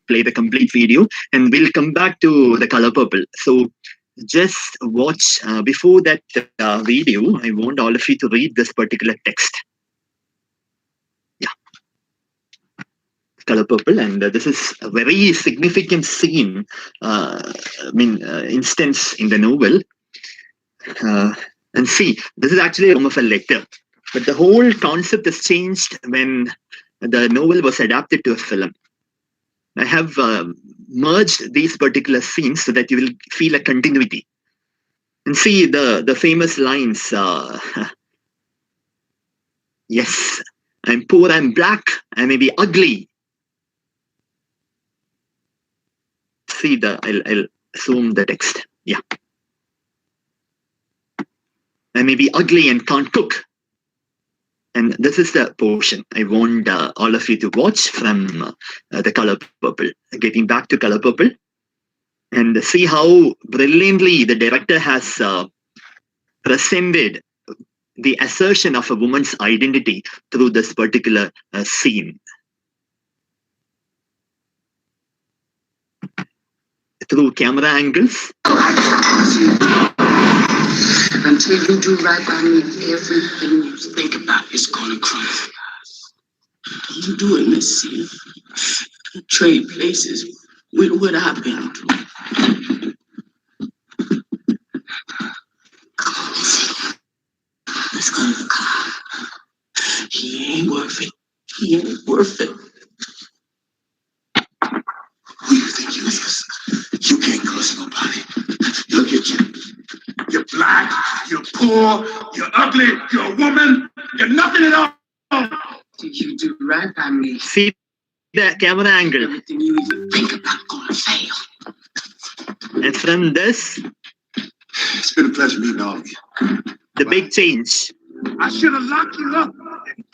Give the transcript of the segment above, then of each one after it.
play the complete video, and we'll come back to The Color Purple. So just watch. Before that video, I want all of you to read this particular text. Yeah. Color Purple, and this is a very significant scene, instance in the novel. And see, this is actually a form of a letter, but the whole concept has changed when the novel was adapted to a film. I have merged these particular scenes so that you will feel a continuity. And see the famous lines. Yes, I'm poor, I'm black, I may be ugly. See I'll zoom the text. Yeah. I may be ugly and can't cook. And this is the portion I want all of you to watch from The Color Purple. Getting back to Color Purple, and see how brilliantly the director has presented the assertion of a woman's identity through this particular scene. Through camera angles. Until you do right by me, everything you think about is gonna crumble. You doing this scene? Trade places with what I've been through. Come on, let's go to the car. He ain't worth it. He ain't worth it. Who you think you is? You can't curse nobody. Look at you. You're black, you're poor, you're ugly, you're a woman, you're nothing at all. You do right by me. See the camera angle. Everything you even think about gonna fail. And from this, it's been a pleasure meeting all of you. The big change. I should have locked you up.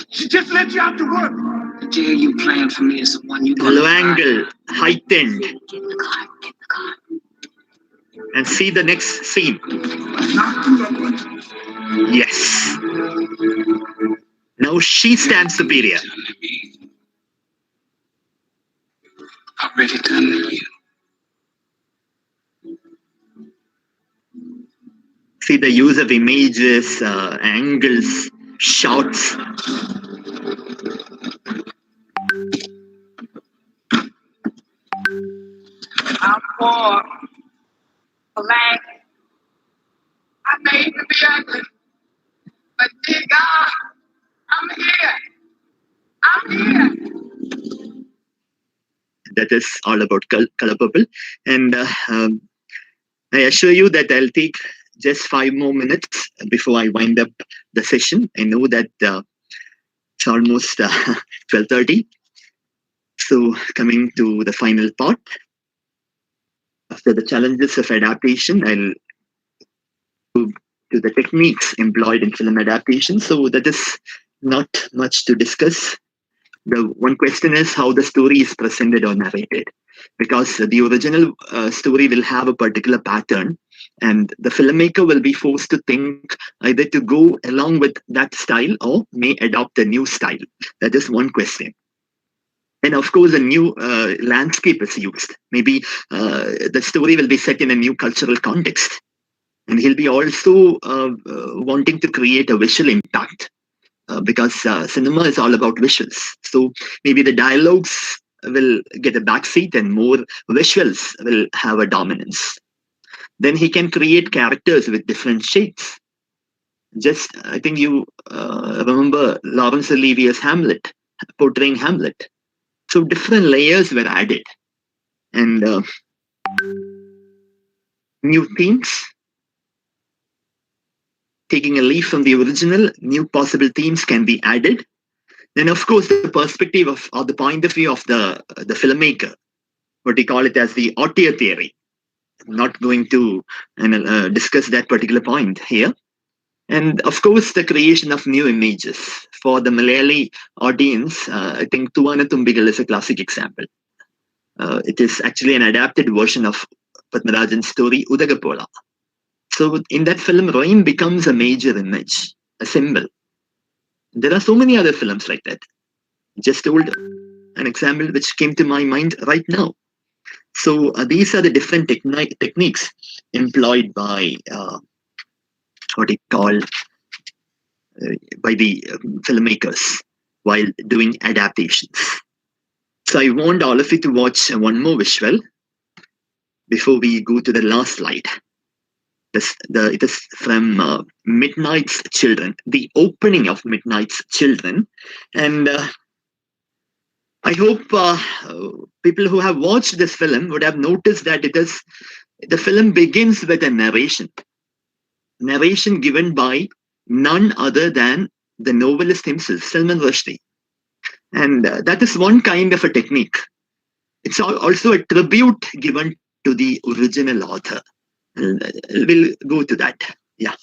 She just let you out to work. The jail you planned for me is the one you got. Low angle, heightened. Get in the car, get in the car. And see the next scene. Yes. Now she stands superior. I'm ready to unleash you. See the use of images, angles, shots. I'm poor, black. I may even be ugly, but dear God, I'm here. I'm here. That is all about Color Purple. And I assure you that I'll take just 5 more minutes before I wind up the session. I know that it's almost 12:30. So coming to the final part. After the challenges of adaptation, I'll go to the techniques employed in film adaptation. So that is not much to discuss. The one question is how the story is presented or narrated, because the original story will have a particular pattern, and the filmmaker will be forced to think either to go along with that style or may adopt a new style. That is one question. And of course, a new landscape is used. Maybe the story will be set in a new cultural context. And he'll be also wanting to create a visual impact because cinema is all about visuals. So maybe the dialogues will get a backseat and more visuals will have a dominance. Then he can create characters with different shades. Just, I think you remember Laurence Olivier's Hamlet, portraying Hamlet. So different layers were added, and new themes, taking a leaf from the original, new possible themes can be added. Then, of course, the perspective of or the point of view of the filmmaker, what we call it as the auteur theory. I'm not going to discuss that particular point here. And of course, the creation of new images. For the Malayali audience, I think Tuvana Tumbigal is a classic example. It is actually an adapted version of Padmarajan's story, Udagapola. So in that film, rain becomes a major image, a symbol. There are so many other films like that. Just told an example which came to my mind right now. So these are the different techniques employed by what you call by the filmmakers while doing adaptations. So I want all of you to watch one more visual before we go to the last slide. It is from Midnight's Children, the opening of Midnight's Children. And I hope people who have watched this film would have noticed that the film begins with a narration given by none other than the novelist himself, Salman Rushdie. And that is one kind of a technique. It's also a tribute given to the original author. We'll go to that. Yeah.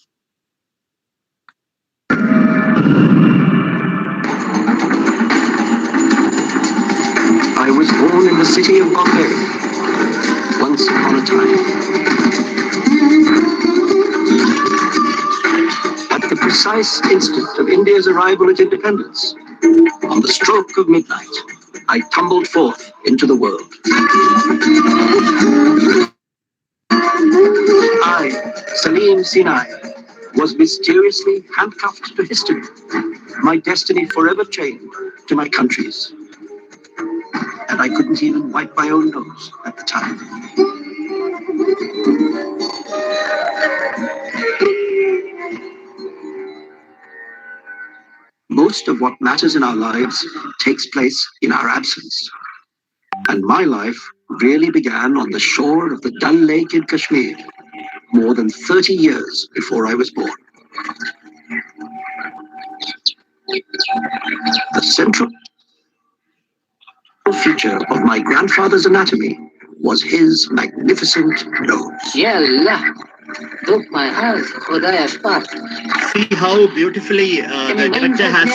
I was born in the city of Bombay, once upon a time. At the precise instant of India's arrival at independence, on the stroke of midnight, I tumbled forth into the world. I, Salim Sinai, was mysteriously handcuffed to history, my destiny forever chained to my country's. And I couldn't even wipe my own nose at the time. Most of what matters in our lives takes place in our absence. And my life really began on the shore of the Dal Lake in Kashmir, more than 30 years before I was born. The central feature of my grandfather's anatomy was his magnificent nose. Yalla, took my heart, Khudaya Pak. See how beautifully the director has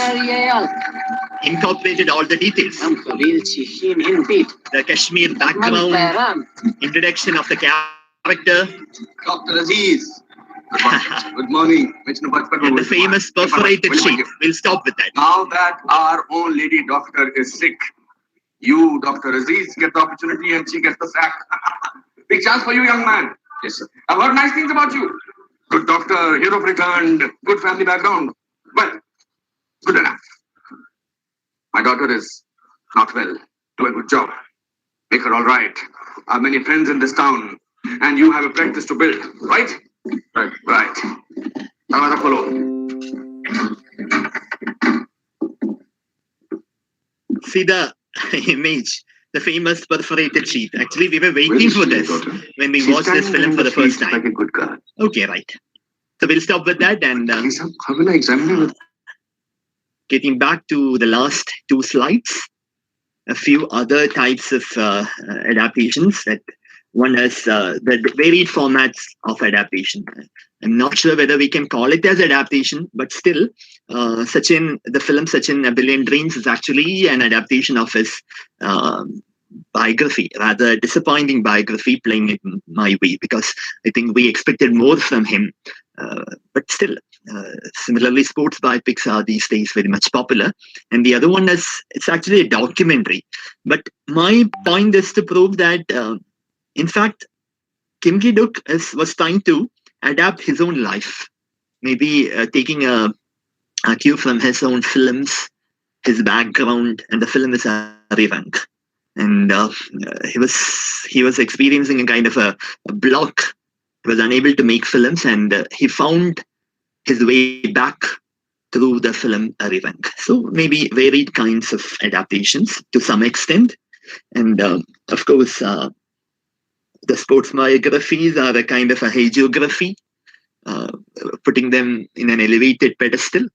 incorporated all the details. The Kashmir background, introduction of the character. Dr. Aziz. Good morning. And the famous perforated sheet. We'll stop with that. Now that our own lady doctor is sick, you, Dr. Aziz, get the opportunity and she gets the sack. Big chance for you, young man. Yes, sir. I've heard nice things about you. Good doctor, hero returned, good family background. Well, good enough. My daughter is not well. Do a good job. Make her all right. I have many friends in this town, and you have a practice to build, right? Right. Now, follow. See the image, the famous perforated sheet. Actually, we were waiting for this when we watched this film for the first time. Like a good girl. Okay, right. So we'll stop with that and How will I examine her? getting back to the last two slides. A few other types of adaptations. That one is the varied formats of adaptation. I'm not sure whether we can call it as adaptation, but still, the film Sachin A Billion Dreams is actually an adaptation of his biography, rather disappointing biography, playing it my way, because I think we expected more from him. But still, similarly, sports biopics are these days very much popular. And the other one is, it's actually a documentary. But my point is to prove that, in fact, Kim Ki-duk was trying to adapt his own life, maybe taking a cue from his own films, his background, and the film is Arirank. And he was experiencing a kind of a block. He was unable to make films, and he found his way back through the film Arirank. So maybe varied kinds of adaptations to some extent. And of course, the sports biographies are a kind of a hagiography, putting them in an elevated pedestal.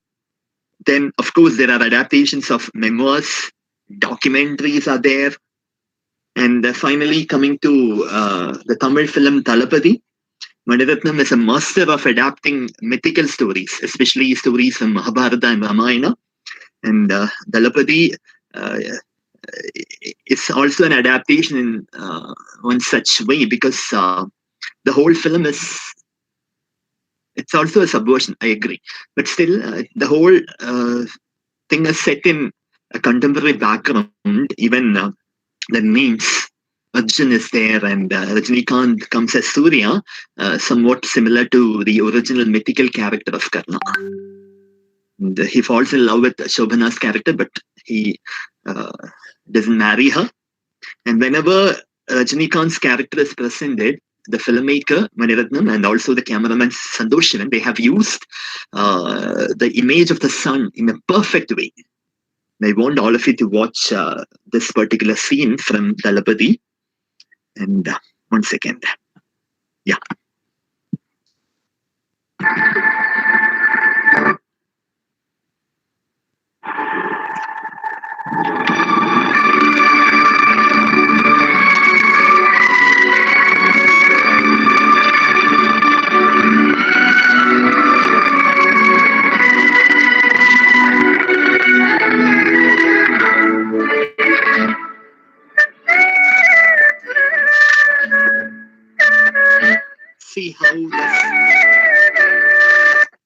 Then, of course, there are adaptations of memoirs, documentaries are there. And finally, coming to the Tamil film Thalapathy, Maniratnam is a master of adapting mythical stories, especially stories from Mahabharata and Ramayana. And Thalapathy is also an adaptation in one such way, because the whole film it's also a subversion, I agree. But still, the whole thing is set in a contemporary background, even the names. Arjun is there, and Rajinikanth comes as Surya, somewhat similar to the original mythical character of Karna. And he falls in love with Shobhana's character, but he doesn't marry her. And whenever Rajinikanth's character is presented, the filmmaker Maniratnam and also the cameraman Santosh Shivan, they have used the image of the sun in a perfect way. I want all of you to watch this particular scene from Dalapati. And 1 second. Yeah.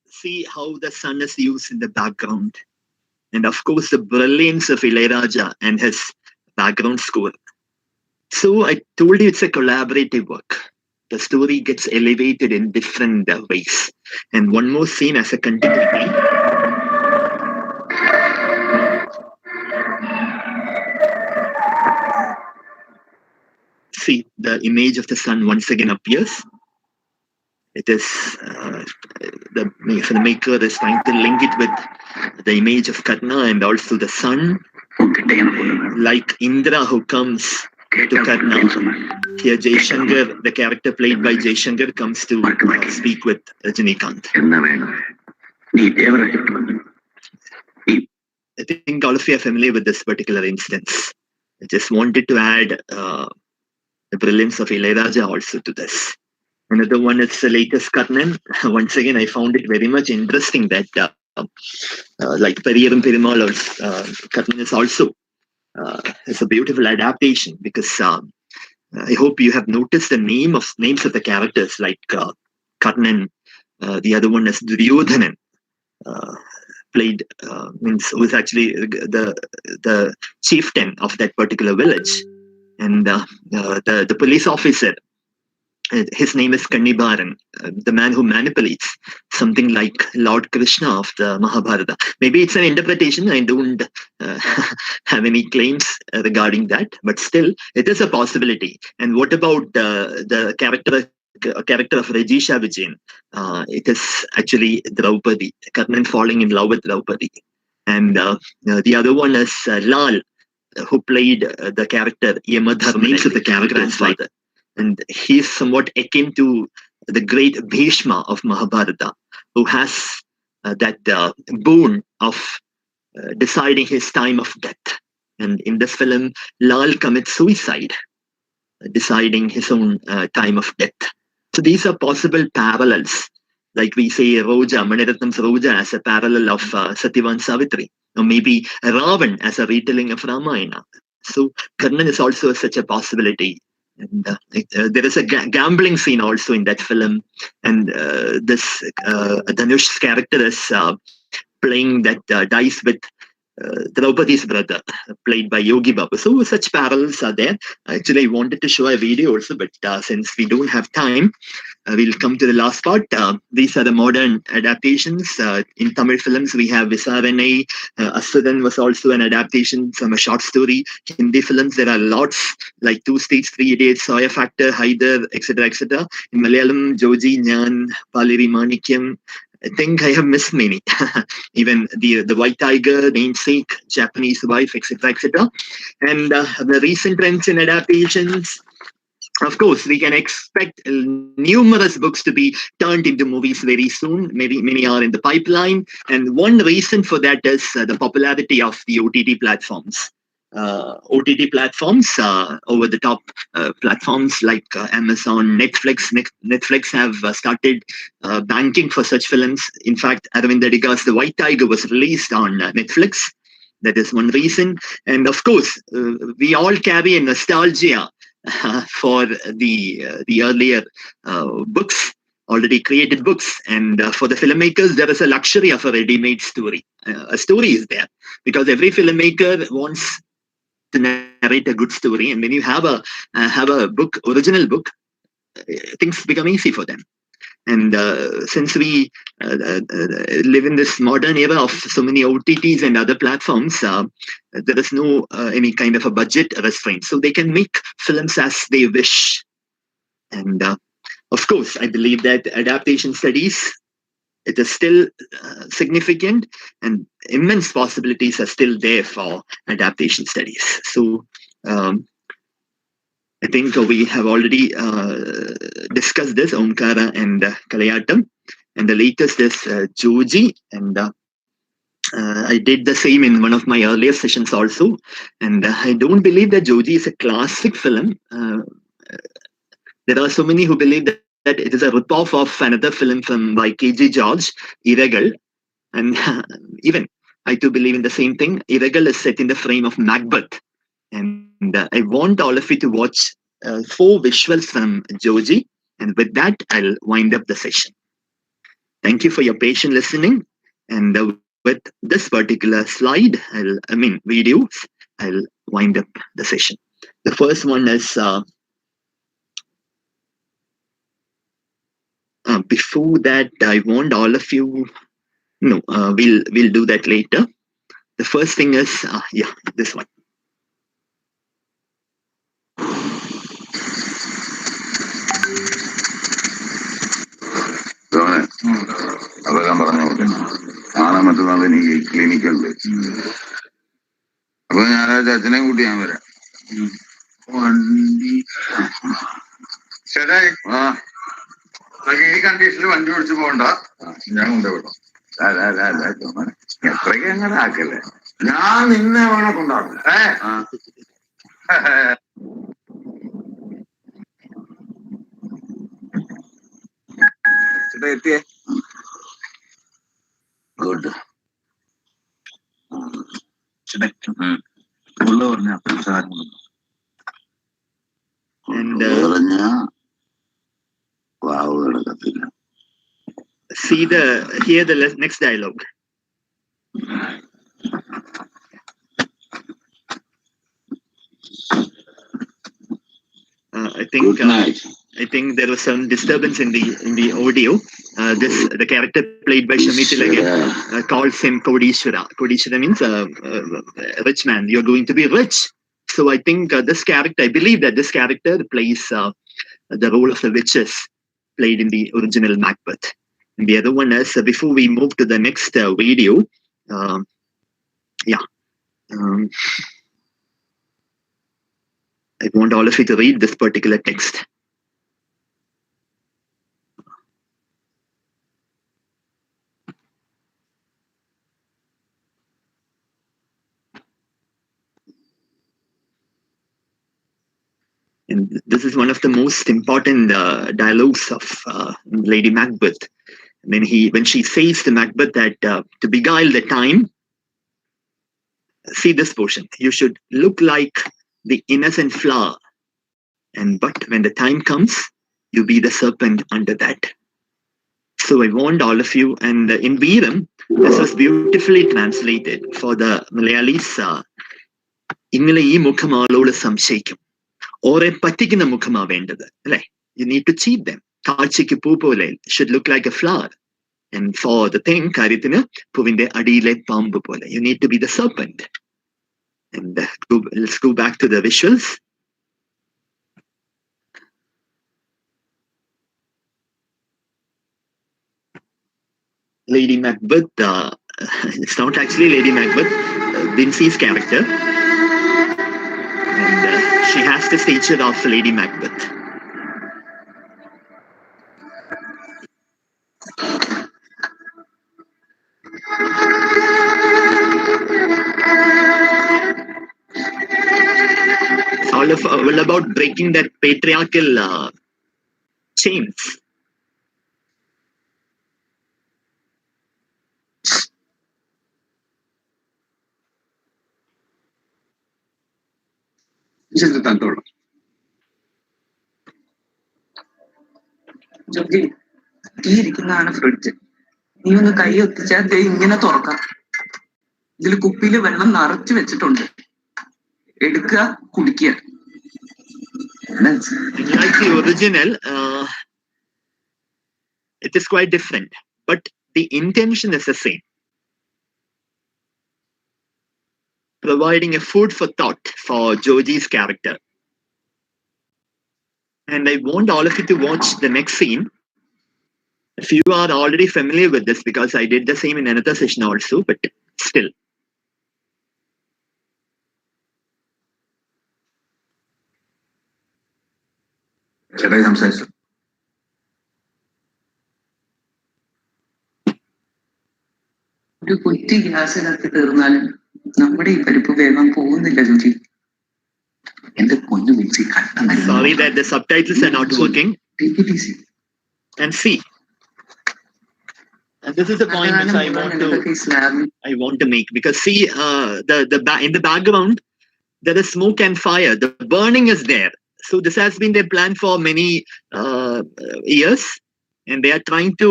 See how the sun is used in the background. And of course, the brilliance of Ilayaraja and his background score. So I told you it's a collaborative work. The story gets elevated in different ways. And one more scene as a continuity. See, the image of the sun once again appears. It is the filmmaker is trying to link it with the image of Karna and also the sun, like Indra who comes to Karna. Here Jaishankar, the character played by Jaishankar, comes to speak with Rajinikanth. I think all of you are familiar with this particular instance. I just wanted to add the brilliance of Ilayaraja also to this. Another one is the latest Karnan. Once again, I found it very much interesting that like Periyaram Perumal Karnan is also it's a beautiful adaptation because I hope you have noticed the names of the characters like Karnan. The other one is Duryodhanan. Played was actually the chieftain of that particular village, and the police officer. His name is Kannibaran, the man who manipulates, something like Lord Krishna of the Mahabharata. Maybe it's an interpretation. I don't have any claims regarding that, but still, it is a possibility. And what about the character of Rajisha Vijayan? It is actually Draupadi, Karnan falling in love with Draupadi. And the other one is Lal, who played the character Yamadharma, names of the character grandfather. And he's somewhat akin to the great Bhishma of Mahabharata, who has that boon of deciding his time of death. And in this film, Lal commits suicide, deciding his own time of death. So these are possible parallels. Like we say Roja, Maniratnam's Roja as a parallel of Satyavan Savitri, or maybe Ravan as a retelling of Ramayana. So Karnan is also such a possibility. And there is a gambling scene also in that film, and this Dhanush's character is playing that dice with Draupadi's brother, played by Yogi Babu. So such parallels are there. Actually, I wanted to show a video also, but since we don't have time, we'll come to the last part. These are the modern adaptations. In Tamil films, we have Visaranai. Asuran was also an adaptation from a short story. Hindi films, there are lots, like Two States, Three Idiots, Soya Factor, Haider, etc., etc. In Malayalam, Joji, Nyan, Paliri Manikyam. I think I have missed many. Even the White Tiger, Namesake, Japanese Wife, etc., etc. And the recent trends in adaptations. Of course, we can expect numerous books to be turned into movies very soon. Maybe many are in the pipeline. And one reason for that is the popularity of the OTT platforms. OTT platforms, over-the-top platforms like Amazon, Netflix. Netflix have started banking for such films. In fact, Aravind Adiga's The White Tiger was released on Netflix. That is one reason. And of course, we all carry a nostalgia for the earlier books already created books. And for the filmmakers, there is a luxury of a ready-made story. A story is there because every filmmaker wants to narrate a good story. And when you have a book, original book, things become easy for them. And since we live in this modern era of so many OTTs and other platforms, there is no any kind of a budget restraint. So they can make films as they wish. And of course, I believe that adaptation studies, it is still significant, and immense possibilities are still there for adaptation studies. So I think we have already discussed this, Omkara and Kalayatam. And the latest is Joji. And I did the same in one of my earlier sessions also. And I don't believe that Joji is a classic film. There are so many who believe that it is a ripoff of another film from by K.J. George, Iragal. And even I too believe in the same thing. Iragal is set in the frame of Macbeth. And I want all of you to watch 4 visuals from Joji. And with that, I'll wind up the session. Thank you for your patient listening. And with this particular slide, videos, I'll wind up the session. The first one is, before that, I want all of you, we'll do that later. The first thing is, this one. അതെല്ലാം പറഞ്ഞോട്ടെ. നാളെ മറ്റന്നാൾ എനിക്ക് ക്ലിനിക്കുണ്ട്. അപ്പൊ ഞായറാഴ്ച അച്ഛനെയും കൂട്ടി ഞാൻ വരാം. വണ്ടി ശരി. ഈ കണ്ടീഷനിൽ വണ്ടി ഓടിച്ചു പോകണ്ട, ഞാൻ കൊണ്ടുപോകണം. എത്രയ്ക്ക് എങ്ങനെ ആക്കല്ലേ, ഞാൻ നിന്നെ വേണേ കൊണ്ടാക്കും. ചേട്ടാ എത്തിയേ? ഗുഡ്. ഉള്ള പറഞ്ഞ പറഞ്ഞ വാവ് കിടക്കത്തില്ല. Hear the next dialogue. I think there was some disturbance in the audio. The character played by Shamit Tilagan calls him Kodishwara. Kodishwara means rich man. You're going to be rich. So I think I believe that this character plays the role of the witches played in the original Macbeth. And the other one is, before we move to the next video, I want all of you to read this particular text. And this is one of the most important dialogues of Lady Macbeth. When she says to Macbeth that to beguile the time, see this portion, you should look like the innocent flower, but when the time comes, you be the serpent under that. So I warned all of you, and in Veeram, this was beautifully translated for the Malayalis. Ingale ee mukham aalodu samshayikkum. Ore pattikkunna mukhama vendadu. You need to cheat them. Kaachikku poo pole should look like a flower. And for the thing, karithinu puvinte adiyile paambu pole. You need to be the serpent. And let's go back to the visuals. Lady Macbeth, it's not actually Lady Macbeth, Vincey's character. And she has the stature of Lady Macbeth. It's all about breaking that patriarchal chains. Joji, ഈ ഇരിക്കുന്നതാണ് fridge. നീ ഒന്ന് കൈ ഒത്തിച്ചാൽ ദേ ഇങ്ങനെ തുറക്കാം. ഇതിൽ കുപ്പിയിൽ വെള്ളം നിറച്ചു വെച്ചിട്ടുണ്ട്. എടുക്കുക, കുടിക്കുക. Like the original, it is quite different, but the intention is the same. Providing a food for thought for Joji's character. And I want all of you to watch the next scene. If you are already familiar with this, because I did the same in another session also, but still. ചേട്ടായി സംസാരിച്ചു. ഒരു കുറ്റി ഗ്യാസിനകത്ത് തീർന്നാലും നമ്മുടെ ഈ പരിപ്പ് വേഗം പോകുന്നില്ല ജോജി. എന്റെ പൊന്നു മിക്സി കട്ട. Sorry that the subtitles are not working. And see. And this is the point which I want to make, because see, in the background there is smoke and fire. The burning is there. So this has been their plan for many years, and they are trying to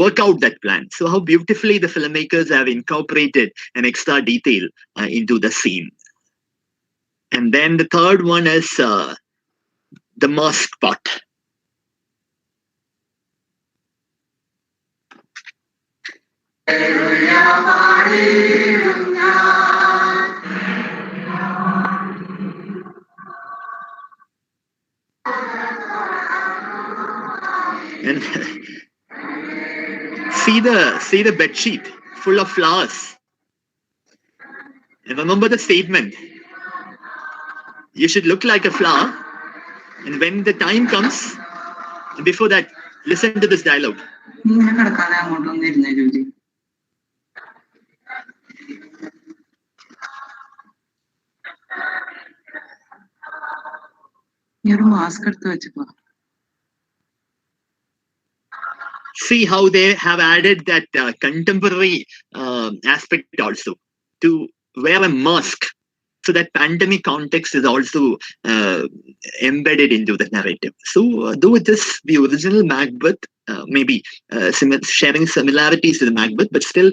work out that plan. So how beautifully the filmmakers have incorporated an extra detail into the scene. And then the third one is the mask part. And see the bed sheet full of flowers. And remember the statement. You should look like a flower. And when the time comes, before that, listen to this dialogue. Mask എടുത്ത് വെച്ചപ്പോ see how they have added that contemporary aspect also, to wear a mask, so that pandemic context is also embedded into the narrative. So though it is the original Macbeth, maybe sharing similarities to the Macbeth, but still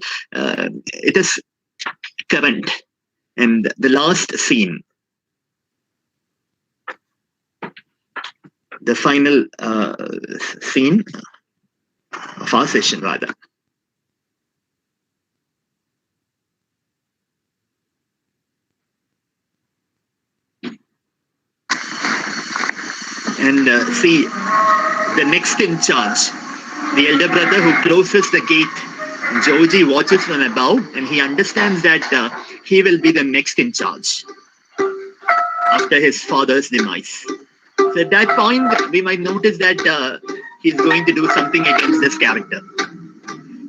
it is current. And the last scene, the final scene of our session rather. And see, the next in charge, the elder brother who closes the gate. Joji watches from above, and he understands that he will be the next in charge after his father's demise. So at that point, we might notice that he's going to do something against this character.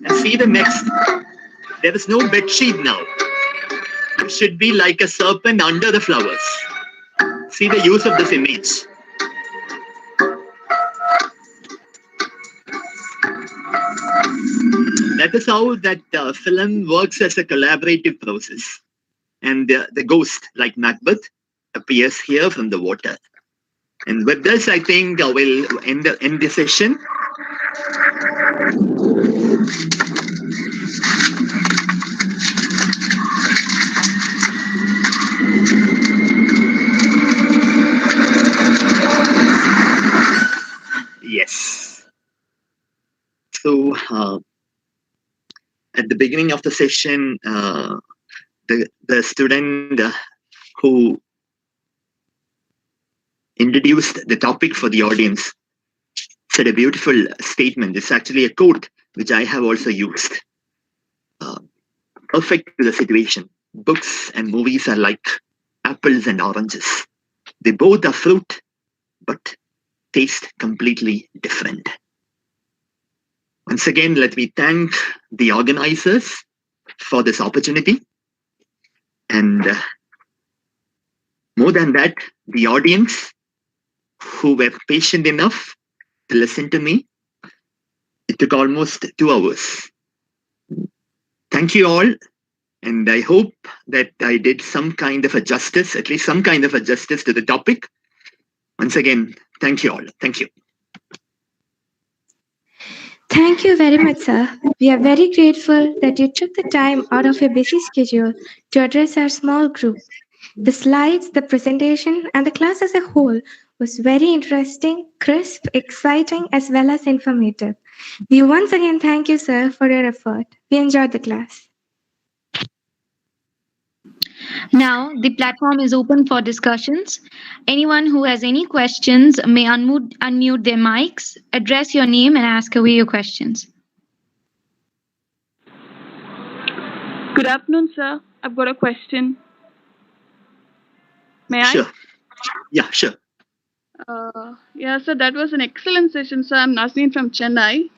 And see the next. There is no bed sheet now. It should be like a serpent under the flowers. See the use of this image. That is how that film works as a collaborative process. And the ghost, like Macbeth, appears here from the water. And with this, I think I will end the session. Yes. So at the beginning of the session, the student who introduced the topic for the audience said a beautiful statement. It's actually a quote which I have also used. Perfect to the situation. Books and movies are like apples and oranges. They both are fruit, but taste completely different. Once again, let me thank the organizers for this opportunity. And more than that, the audience who were patient enough to listen to me. It took almost 2 hours. Thank you all. And I hope that I did some kind of a justice, at least some kind of a justice to the topic. Once again, thank you all. Thank you. Thank you very much, sir. We are very grateful that you took the time out of your busy schedule to address our small group. The slides, the presentation, and the class as a whole was very interesting, crisp, exciting, as well as informative. We once again thank you, sir, for your effort. We enjoyed the class. Now, the platform is open for discussions. Anyone who has any questions may unmute their mics, address your name, and ask away your questions. Good afternoon, sir. I've got a question. May Sure. Yeah, sure. Yeah, sir, that was an excellent session, sir. I'm Nazneen from Chennai.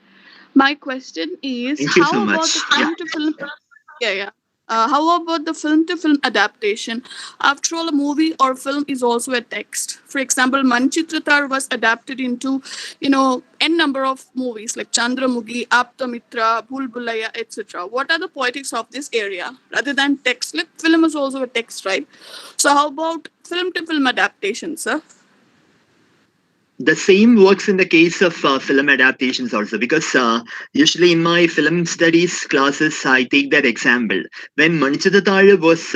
My question is, Thank you so how about much. the film to film? Yeah. How about the film to film adaptation? After all, a movie or film is also a text. For example, Manchitratar was adapted into, n number of movies like Chandramukhi, Aptamitra, Bulbulaya, etc. What are the poetics of this area? Rather than text, like film is also a text, right? So how about film to film adaptation, sir? The same works in the case of film adaptations also, because usually in my film studies classes I take that example. When Manichadathazhu was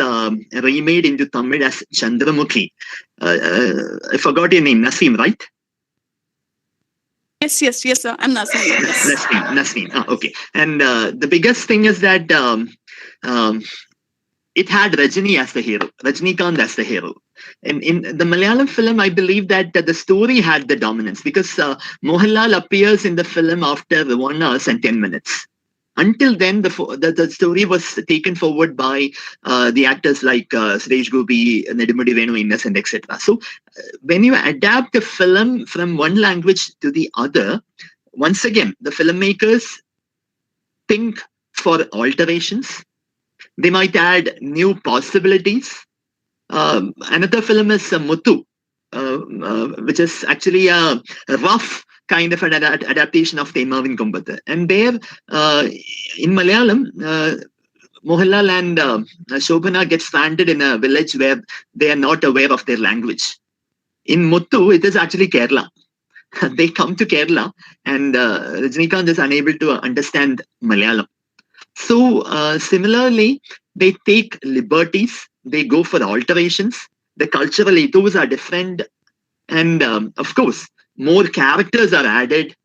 remade into Tamil as Chandramukhi, I forgot your name, Naseem, right? Yes, sir. I'm Naseem. Yes. Naseem. Okay. And the biggest thing is that it had Rajini as the hero, Rajnikant as the hero. And in the Malayalam film, I believe that the story had the dominance, because Mohanlal appears in the film after 1 hour and 10 minutes. Until then, the story was taken forward by the actors like Suresh Gopi, Nedumudi Venu, Innocent, etc. So when you adapt a film from one language to the other, once again, the filmmakers think for alterations. They might add new possibilities. Another film is Muthu, which is actually a rough kind of an adaptation of Themavin Kumbata. And there, in Malayalam, Mohanlal and Shobhana get stranded in a village where they are not aware of their language. In Muthu, it is actually Kerala. They come to Kerala, and Rajnikant is unable to understand Malayalam. So similarly, they take liberties, they go for alterations, the cultural ethos are different, and of course, more characters are added.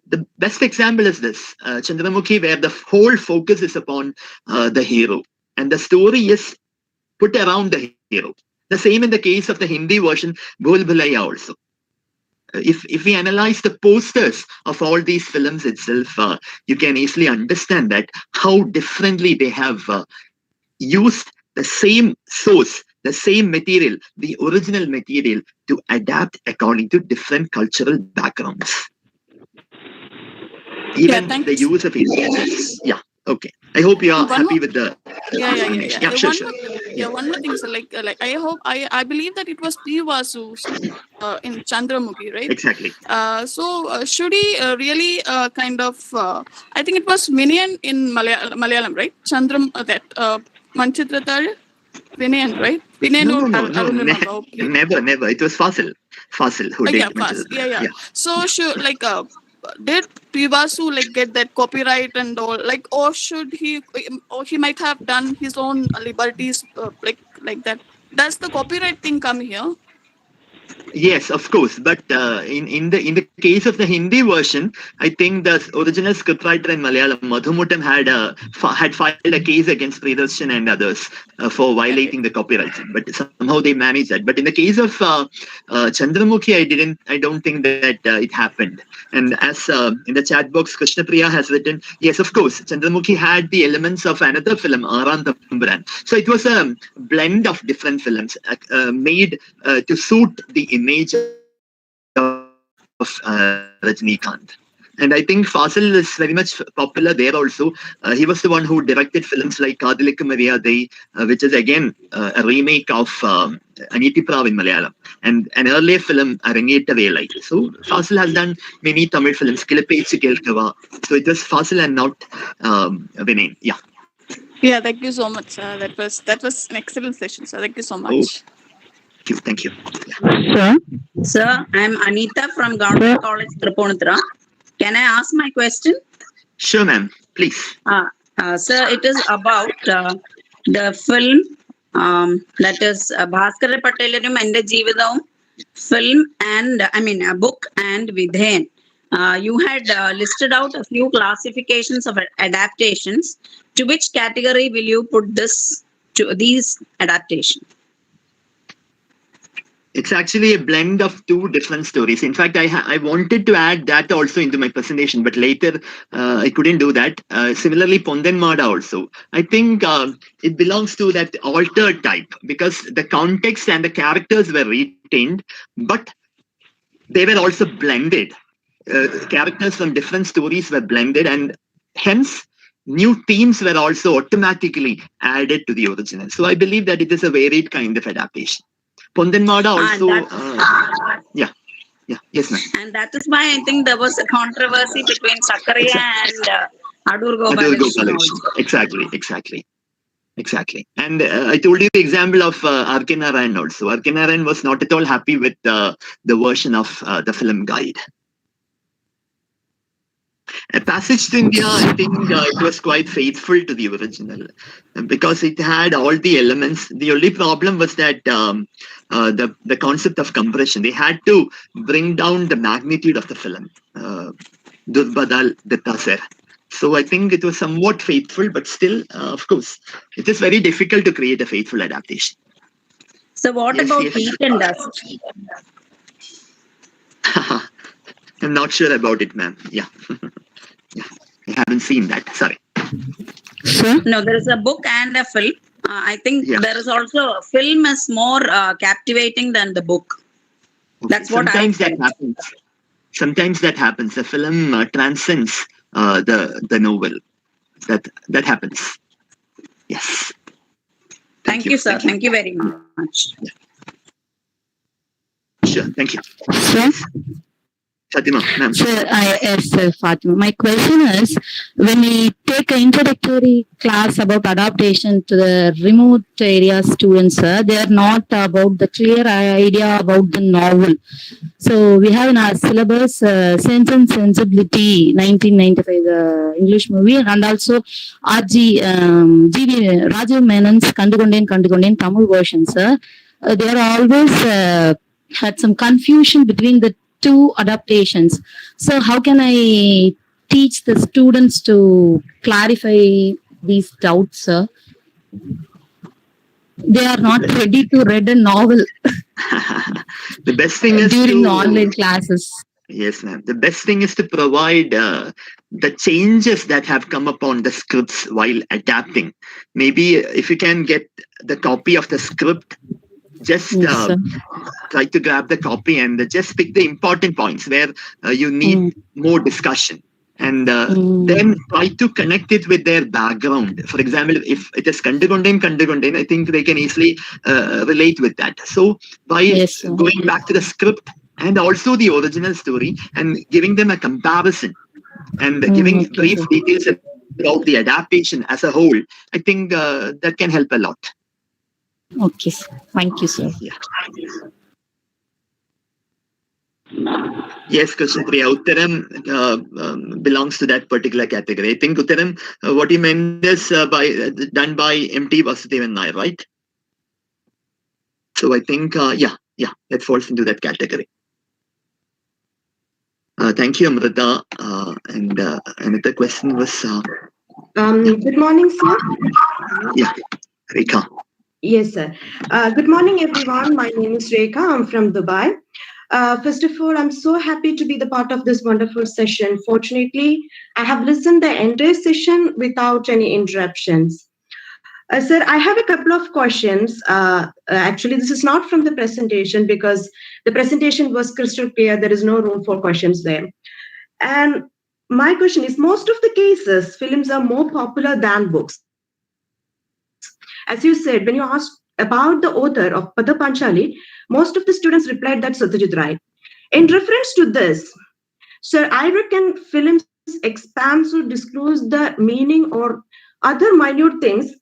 The best example is this, Chandramukhi, where the whole focus is upon the hero, and the story is put around the hero. The same in the case of the Hindi version, Bhul Bhulaiya also. If we analyze the posters of all these films itself, you can easily understand that how differently they have used the same source, the same material, the original material, to adapt according to different cultural backgrounds. Even the use of images. Yeah. Okay. I hope you are happy with the explanation. Yeah, sure. One more thing, sir. Like I believe that it was P. Vasu in Chandramukhi, right? Exactly. So should he really kind of? I think it was Vinayan in Malayalam, right? That Manchitratar, Vinayan, right? Vinayan No. Never. It was Fasil who did Manchitratar. Yeah. So did P. Vasu get that copyright and all, or should he, or he might have done his own liberties like that? Does the copyright thing come here? Yes, of course. But in the case of the Hindi version, I think the original scriptwriter in Malayalam, Madhumuttam, had filed a case against Priyadarshan and others for violating the copyright. But somehow they managed that. But in the case of Chandramukhi, I don't think that it happened. And as in the chat box, Krishna Priya has written, yes, of course, Chandramukhi had the elements of another film, Aran Thamburan. So it was a blend of different films made to suit the image of Rajnikant. And I think Fasil is very much popular there also. He was the one who directed films like Kadilikku Mariyadai, which is again a remake of Aniti Prav in Malayalam, and an earlier film, Arangeta Velai. So Fasil has done many Tamil films, Kilappechu Kelkava. So it was Fasil and not Vinay. Yeah. Yeah, thank you so much. That was an excellent session, sir. Thank you so much. Thank you. Sir, I'm Anita from Government College, Tripunithura. Can I ask my question? Sure, ma'am. Please. Sir, it is about the film that is Bhaskara Patelarum Ende Jeevitham film and a book and Vidhen. You had listed out a few classifications of adaptations. To which category will you put these adaptations? It's actually a blend of two different stories. In fact, I wanted to add that also into my presentation, but later I couldn't do that. Similarly, Pondenmada also. I think it belongs to that altered type because the context and the characters were retained, but they were also blended. Characters from different stories were blended, and hence new themes were also automatically added to the original. So I believe that it is a varied kind of adaptation. Pondenmada also, yes, ma'am. And that is why I think there was a controversy between Sakarya and ADOOR Gopalakrishnan. Exactly. And I told you the example of R.K. Narayan also. R.K. Narayan was not at all happy with the version of the film guide. A Passage to India, I think it was quite faithful to the original because it had all the elements. The only problem was that the concept of compression. They had to bring down the magnitude of the film. Durbadal Dettasar. So I think it was somewhat faithful, but still, of course, it is very difficult to create a faithful adaptation. So what about Heat and Dust? I'm not sure about it, ma'am. Yeah. I haven't seen that. Sorry. No, there is a book and a film. I think there is also a film is more captivating than the book. Okay. That's what Sometimes that happens. Sometimes that happens. The film transcends the novel. That happens. Yes. Thank you, sir. Thank you very much. Yeah. Sure. Thank you. Sir? Fatima, ma'am. Sir, yes, Fatima. My question is, when we take an introductory class about adaptation to the remote area students, they are not about the clear idea about the novel. So we have in our syllabus Sense and Sensibility, 1995, the English movie, and also G.V. Rajiv Menon's Kandukondain Tamil version, sir. They are always had some confusion between the two adaptations. So how can I teach the students to clarify these doubts, sir? They are not ready to read a novel. The best thing is during the online classes. Yes, ma'am. The best thing is to provide the changes that have come upon the scripts while adapting. Maybe if you can get the copy of the script, just try to grab the copy and just pick the important points where you need more discussion. And then try to connect it with their background. For example, if it is Kandukondain, I think they can easily relate with that. So by going back to the script and also the original story and giving them a comparison and giving brief details about the adaptation as a whole, I think that can help a lot. Okay, thank you, sir. Yeah. Yes, Krishna Priya, Uttaram belongs to that particular category. I think Uttaram, what you meant is done by M.T. Vasudevan Nair, right? So I think, that falls into that category. Thank you, Amrita. And another question was... Good morning, sir. Yeah, Rekha. Yes, sir. Good morning, everyone. My name is Rekha. I'm from Dubai. First of all, I'm so happy to be the part of this wonderful session. Fortunately, I have listened the entire session without any interruptions. Sir, I have a couple of questions. Actually, this is not from the presentation because the presentation was crystal clear. There is no room for questions there. And my question is, most of the cases, films are more popular than books. As you said, when you asked about the author of Pada Panchali, most of the students replied that Satyajit Ray. In reference to this, sir, I reckon films expand to disclose the meaning or other minute things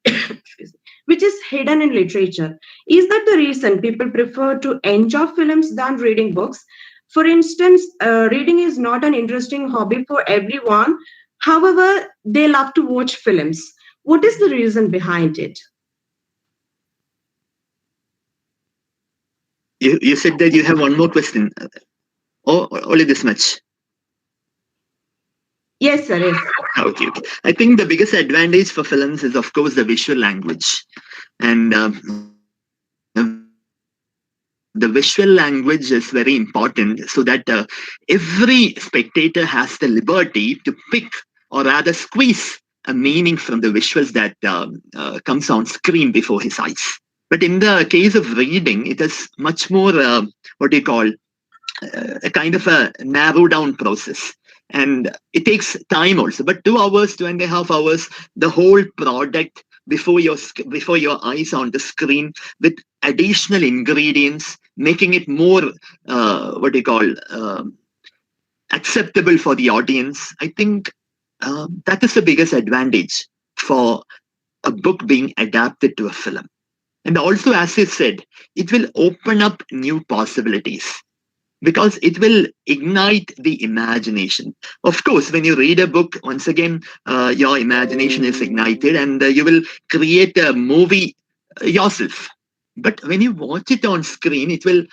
which is hidden in literature. Is that the reason people prefer to enjoy films than reading books? For instance, reading is not an interesting hobby for everyone. However, they love to watch films. What is the reason behind it? You said that you have one more question. Or only this much? Yes, sir. Yes. Okay. I think the biggest advantage for films is, of course, the visual language. And the visual language is very important so that every spectator has the liberty to pick or rather squeeze a meaning from the visuals that comes on screen before his eyes. But in the case of reading, it is much more what do you call a kind of a narrow down process, and it takes time also. But 2 hours, 2.5 hours, the whole product before your eyes on the screen with additional ingredients, making it more what do you call acceptable for the audience. I think that is the biggest advantage for a book being adapted to a film. And also, as you said, it will open up new possibilities because it will ignite the imagination. Of course, when you read a book, once again, your imagination is ignited and you will create a movie yourself. But when you watch it on screen, it will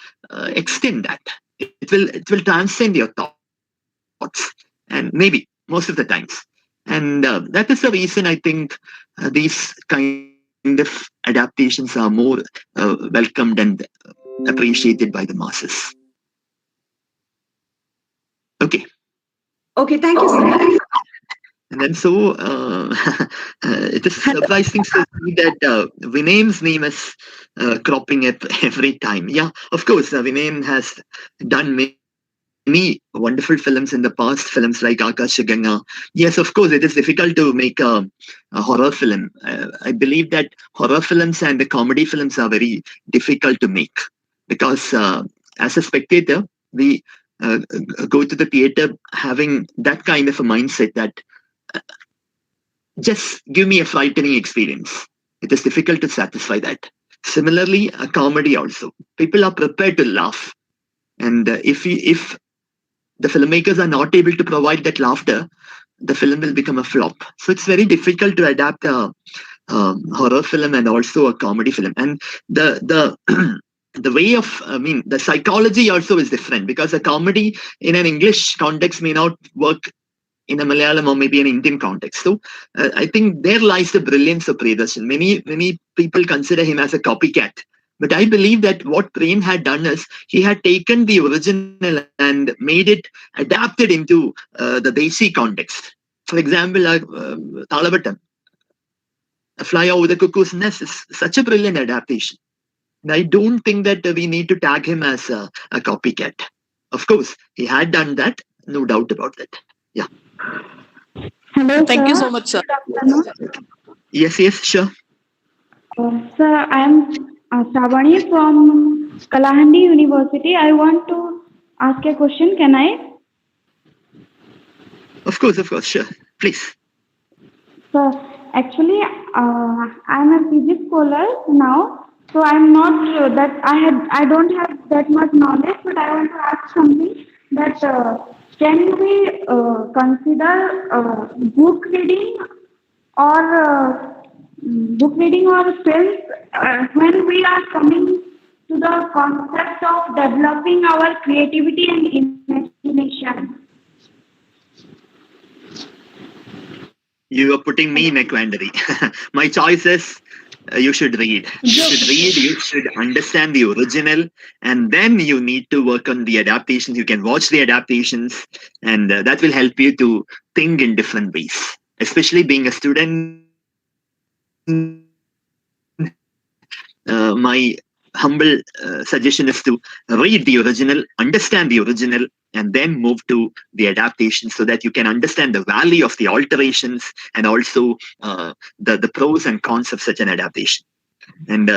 extend that. It will transcend your thoughts, and maybe most of the times. And that is the reason I think these kind of adaptations are more welcomed and appreciated by the masses. Okay. Okay, thank you, sir. And then so it is surprising to see that Vinay's name is cropping up every time. Yeah, of course, Vinay has done many wonderful films in the past, films like Akashaganga. Yes, of course, it is difficult to make a horror film. I believe that horror films and the comedy films are very difficult to make because as a spectator, we go to the theater having that kind of a mindset that just give me a frightening experience. It is difficult to satisfy that. Similarly, a comedy also. People are prepared to laugh. And if the filmmakers are not able to provide that laughter, the film will become a flop. So it's very difficult to adapt a horror film and also a comedy film. And the the way of, the psychology also is different because a comedy in an English context may not work in a Malayalam or maybe an Indian context. So I think there lies the brilliance of Priyadarshan. Many people consider him as a copycat. But I believe that what Prem had done is he had taken the original and made it adapted into the Desi context. For example, Talavattam, A Fly Over the Cuckoo's Nest is such a brilliant adaptation. And I don't think that we need to tag him as a copycat. Of course, he had done that, no doubt about that. Yeah. Hello, Thank sir. you so much, sir. Good afternoon. Yes, sure. Sir, I am Savani from Kalahandi University. I want to ask a question. Can I? Of course, sure. Please. Sir, actually, I am a PG scholar now, so I am not that I don't have that much knowledge, but I want to ask something that can we consider book reading or films when we are coming to the concept of developing our creativity and imagination? You are putting me in a quandary. My choice is you should read. You should understand the original, and then you need to work on the adaptations. You can watch the adaptations, and that will help you to think in different ways. Especially being a student, my humble suggestion is to read the original, understand the original, and then move to the adaptation so that you can understand the value of the alterations and also the pros and cons of such an adaptation. And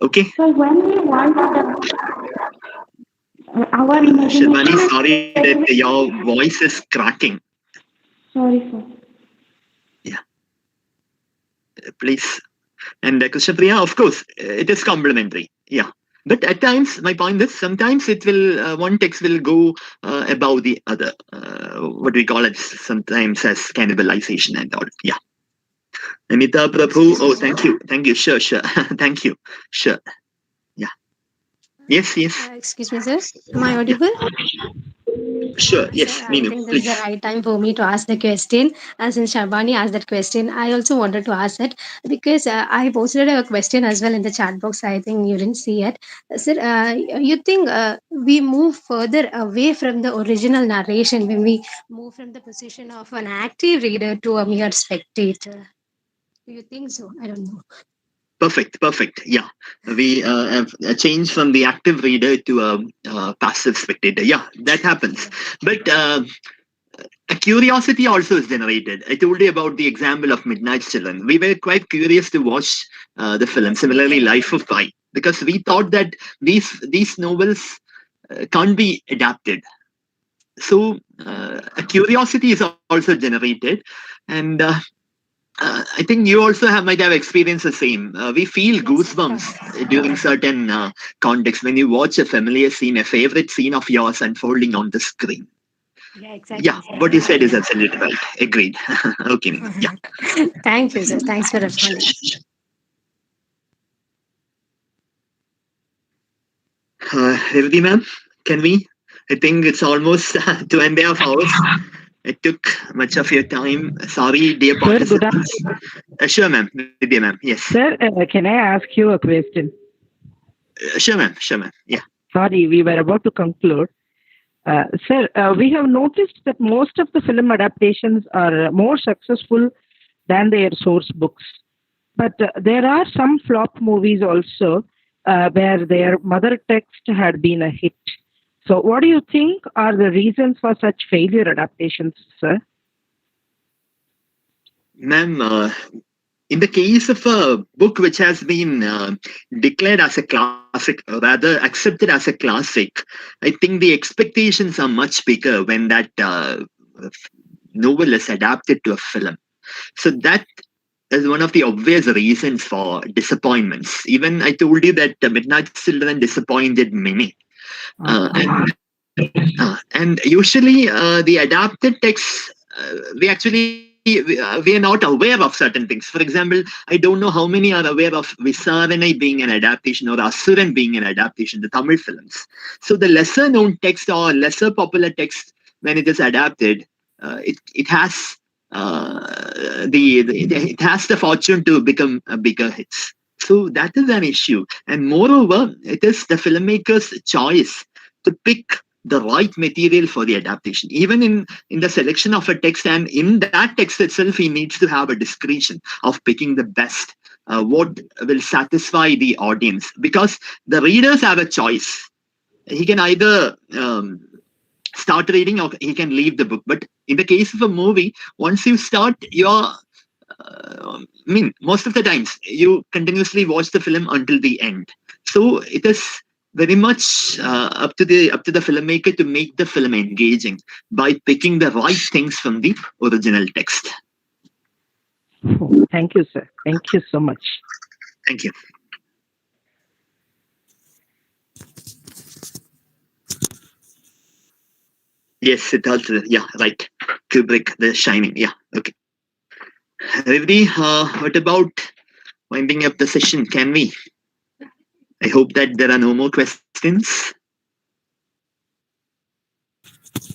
okay. So when we want to our imagination. Shivani, sorry that your voice is cracking. Sorry, sir. Yeah. Please. And Krishnapriya, of course, it is complementary. Yeah. But at times, my point is, sometimes it will one text will go above the other. What we call it sometimes as cannibalization and all. Yeah. Amita Prabhu. Oh, thank you. Sure. Thank you. Sure. Yeah. Yes. Excuse me, sir. Am I audible? Sure. Sir, Yes, I Meenu, think this is the please. right time for me to ask the question. Since Shabani asked that question, I also wanted to ask it because I posted a question as well in the chat box. I think you didn't see it. Sir, you think we move further away from the original narration when we move from the position of an active reader to a mere spectator? Do you think so? I don't know. Perfect. Yeah, we have changed from the active reader to a passive spectator. Yeah, that happens. But a curiosity also is generated. I told you about the example of Midnight Children. We were quite curious to watch the film. Similarly, Life of Pi, because we thought that these novels can't be adapted. So a curiosity is also generated, and I think you also might have experienced the same. We feel goosebumps during certain contexts when you watch a familiar scene, a favorite scene of yours unfolding on the screen. Yeah, exactly. Yeah, what you said is absolutely right. Agreed. Okay. Yeah. Thank you, sir. Thanks for responding. Revati ma'am, can we? I think it's almost 2.5 hours. It took much of your time. Sorry, dear Sir, good participants. Sure, ma'am. Vidya, ma'am. Yes. Sir, can I ask you a question? Sure, ma'am. Yeah. Sorry, we were about to conclude. Sir, we have noticed that most of the film adaptations are more successful than their source books. But there are some flop movies also where their mother text had been a hit. So, what do you think are the reasons for such failure adaptations, sir? Ma'am, in the case of a book which has been declared as a classic, or rather accepted as a classic, I think the expectations are much bigger when that novel is adapted to a film. So that is one of the obvious reasons for disappointments. Even I told you that Midnight Children disappointed many. And usually the adapted texts, we are not aware of certain things. For example, I don't know how many are aware of Visaranai being an adaptation or Asuran being an adaptation, the Tamil films. So the lesser known text or lesser popular text, when it is adapted, it has it has the fortune to become a bigger hits. So that is an issue. And moreover, it is the filmmaker's choice to pick the right material for the adaptation. Even in the selection of a text, and in that text itself, he needs to have a discretion of picking the best, what will satisfy the audience, because the readers have a choice. He can either start reading or he can leave the book. But in the case of a movie, once you start, most of the times you continuously watch the film until the end. So it is very much up to the filmmaker to make the film engaging by picking the right things from the original text. Thank you, sir. Thank you so much. Thank you. Yes, it does. Yeah, right. Kubrick, The Shining. Yeah, okay. Revdi, what about winding up the session? Can we? I hope that there are no more questions.